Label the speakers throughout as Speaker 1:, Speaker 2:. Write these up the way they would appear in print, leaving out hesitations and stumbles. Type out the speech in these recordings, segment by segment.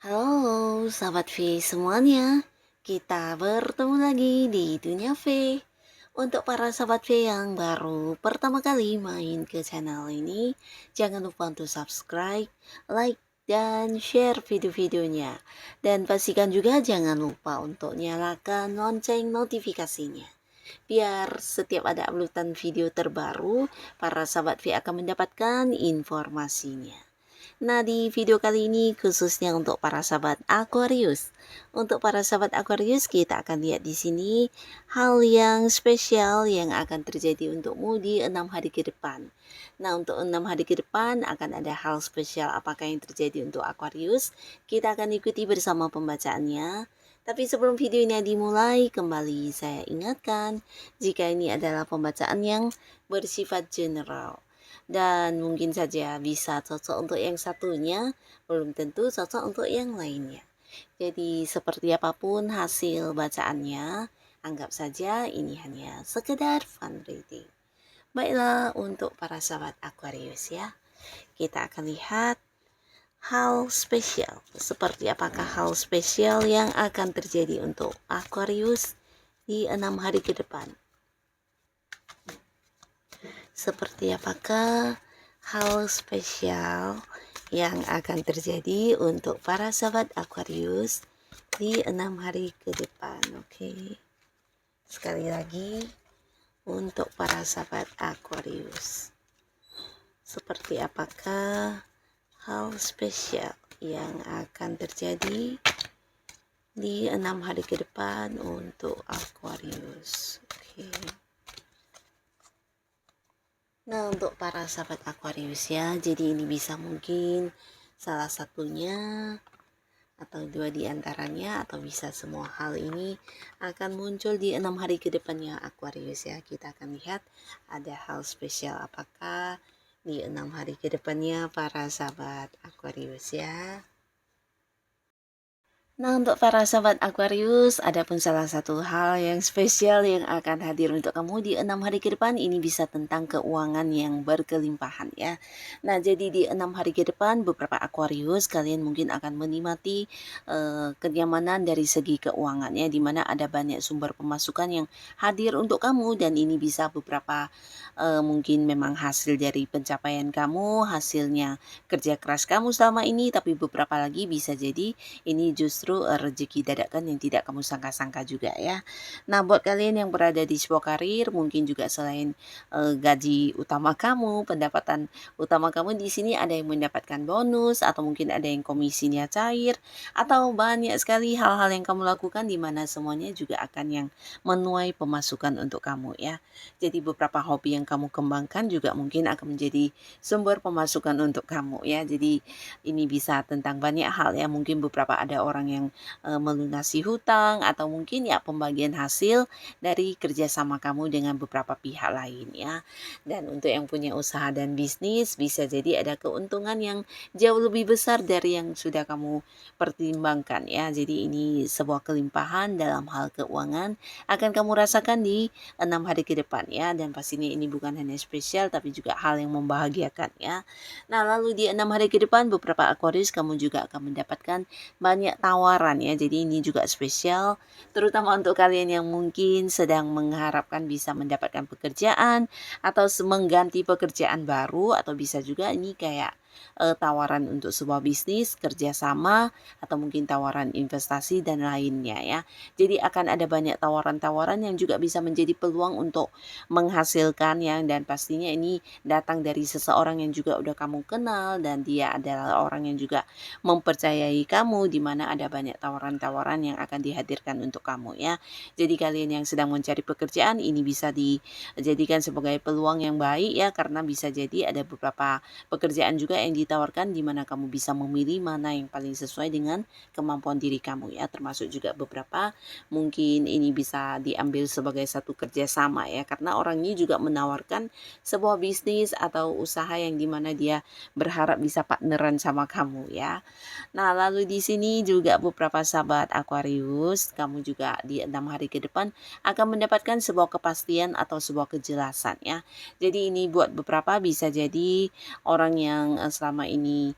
Speaker 1: Halo, sahabat V semuanya. Kita bertemu lagi di Dunia V. Untuk para sahabat V yang baru pertama kali main ke channel ini, jangan lupa untuk subscribe, like, dan share video-videonya. Dan pastikan juga jangan lupa untuk nyalakan lonceng notifikasinya. Biar setiap ada uploadan video terbaru, para sahabat V akan mendapatkan informasinya. Nah, di video kali ini khususnya untuk para sahabat Aquarius. Untuk para sahabat Aquarius, kita akan lihat di sini hal yang spesial yang akan terjadi untukmu di 6 hari ke depan. Nah, untuk 6 hari ke depan akan ada hal spesial apakah yang terjadi untuk Aquarius. Kita akan ikuti bersama pembacaannya. Tapi sebelum video ini dimulai, kembali saya ingatkan jika ini adalah pembacaan yang bersifat general. Dan mungkin saja bisa cocok untuk yang satunya, belum tentu cocok untuk yang lainnya. Jadi seperti apapun hasil bacaannya, anggap saja ini hanya sekedar fun reading. Baiklah, untuk para sahabat Aquarius ya, kita akan lihat hal spesial. Seperti apakah hal spesial yang akan terjadi untuk Aquarius di 6 hari ke depan. Seperti apakah hal spesial yang akan terjadi untuk para sahabat Aquarius di 6 hari ke depan. Oke. Sekali lagi untuk para sahabat Aquarius. Seperti apakah hal spesial yang akan terjadi di 6 hari ke depan untuk Aquarius. Oke. Nah, untuk para sahabat Aquarius ya, jadi ini bisa mungkin salah satunya atau dua di antaranya atau bisa semua hal ini akan muncul di 6 hari ke depannya Aquarius ya. Kita akan lihat ada hal spesial apakah di 6 hari ke depannya para sahabat Aquarius ya. Nah, untuk para sahabat Aquarius, ada pun salah satu hal yang spesial yang akan hadir untuk kamu di 6 hari ke depan. Ini bisa tentang keuangan yang berkelimpahan ya. Nah, jadi di 6 hari ke depan, beberapa Aquarius kalian mungkin akan menikmati kenyamanan dari segi keuangannya, di mana ada banyak sumber pemasukan yang hadir untuk kamu, dan ini bisa beberapa mungkin memang hasil dari pencapaian kamu, hasilnya kerja keras kamu selama ini, tapi beberapa lagi bisa jadi ini justru rezeki dadakan yang tidak kamu sangka-sangka juga ya. Nah, buat kalian yang berada di sebuah karir, mungkin juga selain gaji utama kamu, pendapatan utama kamu di sini ada yang mendapatkan bonus, atau mungkin ada yang komisinya cair, atau banyak sekali hal-hal yang kamu lakukan di mana semuanya juga akan yang menuai pemasukan untuk kamu ya. Jadi beberapa hobi yang kamu kembangkan juga mungkin akan menjadi sumber pemasukan untuk kamu ya. Jadi ini bisa tentang banyak hal ya, mungkin beberapa ada orang yang melunasi hutang, atau mungkin ya pembagian hasil dari kerjasama kamu dengan beberapa pihak lain ya. Dan untuk yang punya usaha dan bisnis, bisa jadi ada keuntungan yang jauh lebih besar dari yang sudah kamu pertimbangkan ya. Jadi ini sebuah kelimpahan dalam hal keuangan akan kamu rasakan di 6 hari ke depan ya. Dan pastinya ini bukan hanya spesial tapi juga hal yang membahagiakan ya. Nah, lalu di 6 hari ke depan beberapa Aquarius kamu juga akan mendapatkan banyak tawaran ya. Jadi ini juga spesial terutama untuk kalian yang mungkin sedang mengharapkan bisa mendapatkan pekerjaan atau mengganti pekerjaan baru, atau bisa juga ini kayak tawaran untuk sebuah bisnis, kerjasama, atau mungkin tawaran investasi dan lainnya ya. Jadi akan ada banyak tawaran-tawaran yang juga bisa menjadi peluang untuk menghasilkan ya, dan pastinya ini datang dari seseorang yang juga udah kamu kenal dan dia adalah orang yang juga mempercayai kamu, di mana ada banyak tawaran-tawaran yang akan dihadirkan untuk kamu ya. Jadi kalian yang sedang mencari pekerjaan ini bisa dijadikan sebagai peluang yang baik ya, karena bisa jadi ada beberapa pekerjaan juga yang ditawarkan di mana kamu bisa memilih mana yang paling sesuai dengan kemampuan diri kamu ya. Termasuk juga beberapa mungkin ini bisa diambil sebagai satu kerjasama ya, karena orang ini juga menawarkan sebuah bisnis atau usaha yang dimana dia berharap bisa partneran sama kamu ya. Nah, lalu di sini juga beberapa sahabat Aquarius, kamu juga di 6 hari ke depan akan mendapatkan sebuah kepastian atau sebuah kejelasan ya. Jadi ini buat beberapa bisa jadi orang yang selama ini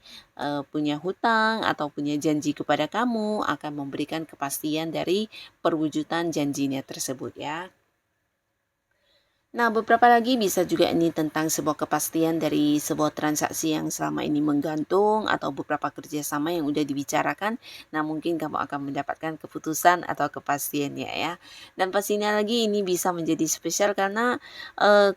Speaker 1: punya hutang atau punya janji kepada kamu akan memberikan kepastian dari perwujudan janjinya tersebut ya. Nah, beberapa lagi bisa juga ini tentang sebuah kepastian dari sebuah transaksi yang selama ini menggantung atau beberapa kerjasama yang udah dibicarakan. Nah, mungkin kamu akan mendapatkan keputusan atau kepastiannya ya. Dan pastinya lagi ini bisa menjadi spesial karena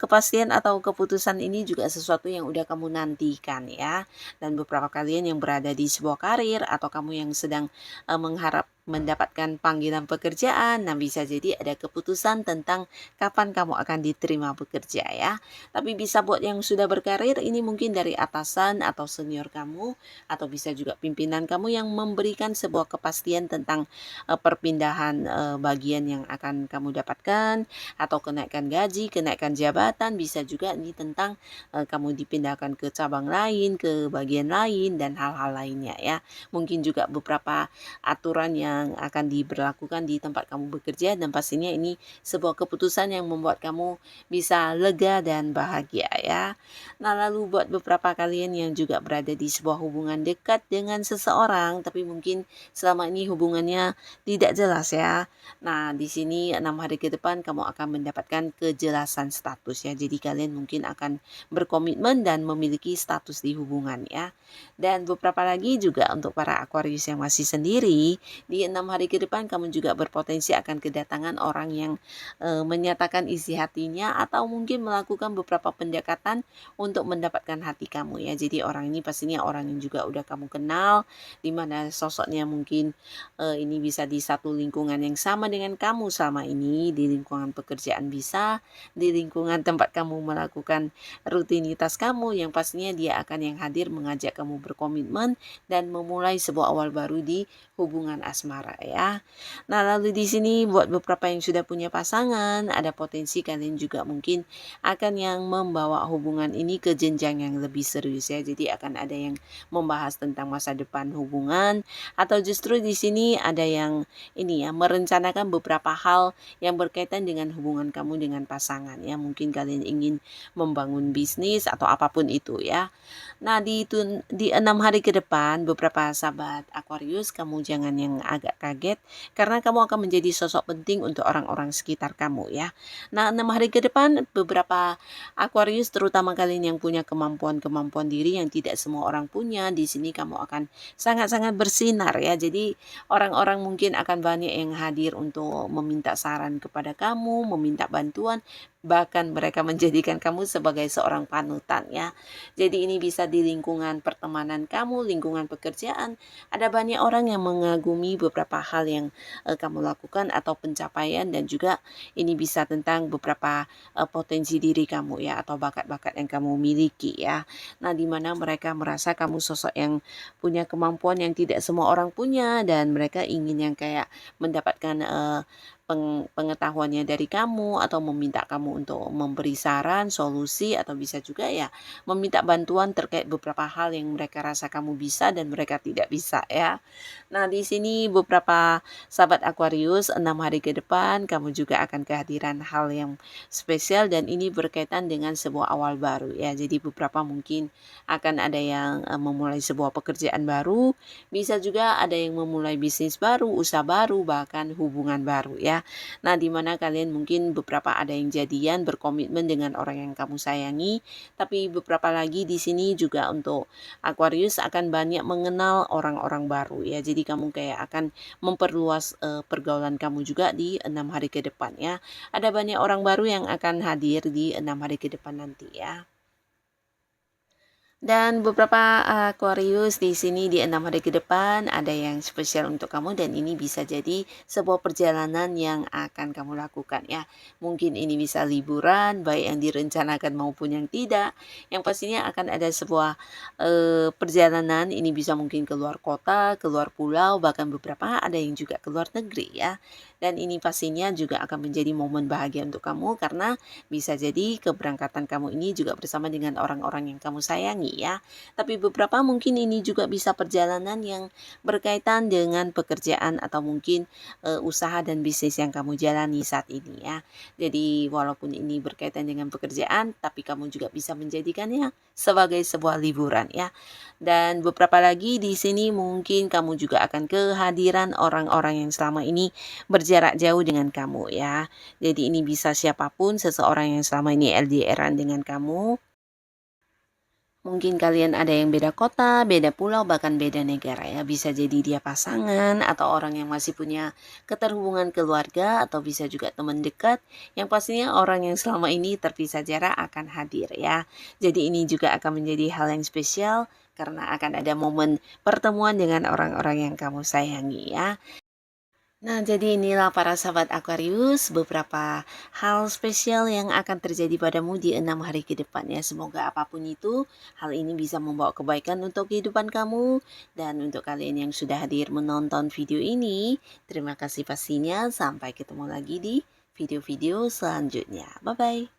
Speaker 1: kepastian atau keputusan ini juga sesuatu yang udah kamu nantikan ya. Dan beberapa kalian yang berada di sebuah karir atau kamu yang sedang mengharap mendapatkan panggilan pekerjaan, nah bisa jadi ada keputusan tentang kapan kamu akan diterima bekerja ya. Tapi bisa buat yang sudah berkarir ini mungkin dari atasan atau senior kamu atau bisa juga pimpinan kamu yang memberikan sebuah kepastian tentang perpindahan bagian yang akan kamu dapatkan atau kenaikan gaji, kenaikan jabatan, bisa juga ini tentang kamu dipindahkan ke cabang lain, ke bagian lain dan hal-hal lainnya ya. Mungkin juga beberapa aturan yang akan diberlakukan di tempat kamu bekerja dan pastinya ini sebuah keputusan yang membuat kamu bisa lega dan bahagia ya. Nah, lalu buat beberapa kalian yang juga berada di sebuah hubungan dekat dengan seseorang tapi mungkin selama ini hubungannya tidak jelas ya. Nah, di sini 6 hari ke depan kamu akan mendapatkan kejelasan status ya. Jadi kalian mungkin akan berkomitmen dan memiliki status di hubungan ya. Dan beberapa lagi juga untuk para Aquarius yang masih sendiri, di 6 hari ke depan kamu juga berpotensi akan kedatangan orang yang menyatakan isi hatinya atau mungkin melakukan beberapa pendekatan untuk mendapatkan hati kamu ya. Jadi orang ini pastinya orang yang juga udah kamu kenal, di mana sosoknya mungkin ini bisa di satu lingkungan yang sama dengan kamu selama ini, di lingkungan pekerjaan bisa, di lingkungan tempat kamu melakukan rutinitas kamu, yang pastinya dia akan yang hadir mengajak kamu berkomitmen dan memulai sebuah awal baru di hubungan asmara ya. Nah, lalu di sini buat beberapa yang sudah punya pasangan, ada potensi kalian juga mungkin akan yang membawa hubungan ini ke jenjang yang lebih serius ya. Jadi akan ada yang membahas tentang masa depan hubungan atau justru di sini ada yang ini ya merencanakan beberapa hal yang berkaitan dengan hubungan kamu dengan pasangan ya. Mungkin kalian ingin membangun bisnis atau apapun itu ya. Nah, di 6 hari ke depan beberapa sahabat Aquarius kamu jangan yang agak kaget karena kamu akan menjadi sosok penting untuk orang-orang sekitar kamu ya. Nah, 6 hari ke depan beberapa Aquarius terutama kalian yang punya kemampuan-kemampuan diri yang tidak semua orang punya, di sini kamu akan sangat-sangat bersinar ya. Jadi orang-orang mungkin akan banyak yang hadir untuk meminta saran kepada kamu, meminta bantuan, bahkan mereka menjadikan kamu sebagai seorang panutan ya. Jadi ini bisa di lingkungan pertemanan kamu, lingkungan pekerjaan, ada banyak orang yang mengagumi beberapa hal yang kamu lakukan atau pencapaian, dan juga ini bisa tentang beberapa potensi diri kamu ya atau bakat-bakat yang kamu miliki ya. Nah, di mana mereka merasa kamu sosok yang punya kemampuan yang tidak semua orang punya dan mereka ingin yang kayak mendapatkan pengetahuannya dari kamu atau meminta kamu untuk memberi saran, solusi atau bisa juga ya meminta bantuan terkait beberapa hal yang mereka rasa kamu bisa dan mereka tidak bisa ya. Nah, di sini beberapa sahabat Aquarius 6 hari ke depan kamu juga akan kehadiran hal yang spesial dan ini berkaitan dengan sebuah awal baru ya. Jadi beberapa mungkin akan ada yang memulai sebuah pekerjaan baru, bisa juga ada yang memulai bisnis baru, usaha baru, bahkan hubungan baru ya. Nah, di mana kalian mungkin beberapa ada yang jadian berkomitmen dengan orang yang kamu sayangi, tapi beberapa lagi di sini juga untuk Aquarius akan banyak mengenal orang-orang baru ya. Jadi kamu kayak akan memperluas pergaulan kamu juga di 6 hari ke depan ya. Ada banyak orang baru yang akan hadir di 6 hari ke depan nanti ya. Dan beberapa Aquarius di sini di 6 hari ke depan ada yang spesial untuk kamu dan ini bisa jadi sebuah perjalanan yang akan kamu lakukan ya. Mungkin ini bisa liburan, baik yang direncanakan maupun yang tidak. Yang pastinya akan ada sebuah perjalanan, ini bisa mungkin keluar kota, keluar pulau, bahkan beberapa ada yang juga keluar negeri ya. Dan ini pastinya juga akan menjadi momen bahagia untuk kamu karena bisa jadi keberangkatan kamu ini juga bersama dengan orang-orang yang kamu sayangi ya. Tapi beberapa mungkin ini juga bisa perjalanan yang berkaitan dengan pekerjaan atau mungkin usaha dan bisnis yang kamu jalani saat ini ya. Jadi walaupun ini berkaitan dengan pekerjaan, tapi kamu juga bisa menjadikannya sebagai sebuah liburan ya. Dan beberapa lagi di sini mungkin kamu juga akan kehadiran orang-orang yang selama ini berjarak jauh dengan kamu ya. Jadi ini bisa siapapun, seseorang yang selama ini LDR-an dengan kamu. Mungkin kalian ada yang beda kota, beda pulau, bahkan beda negara ya. Bisa jadi dia pasangan atau orang yang masih punya keterhubungan keluarga atau bisa juga teman dekat. Yang pastinya orang yang selama ini terpisah jarak akan hadir ya. Jadi ini juga akan menjadi hal yang spesial karena akan ada momen pertemuan dengan orang-orang yang kamu sayangi ya. Nah, jadi inilah para sahabat Aquarius, beberapa hal spesial yang akan terjadi padamu di 6 hari ke depan ya. Semoga apapun itu, hal ini bisa membawa kebaikan untuk kehidupan kamu. Dan untuk kalian yang sudah hadir menonton video ini, terima kasih pastinya. Sampai ketemu lagi di video-video selanjutnya. Bye-bye.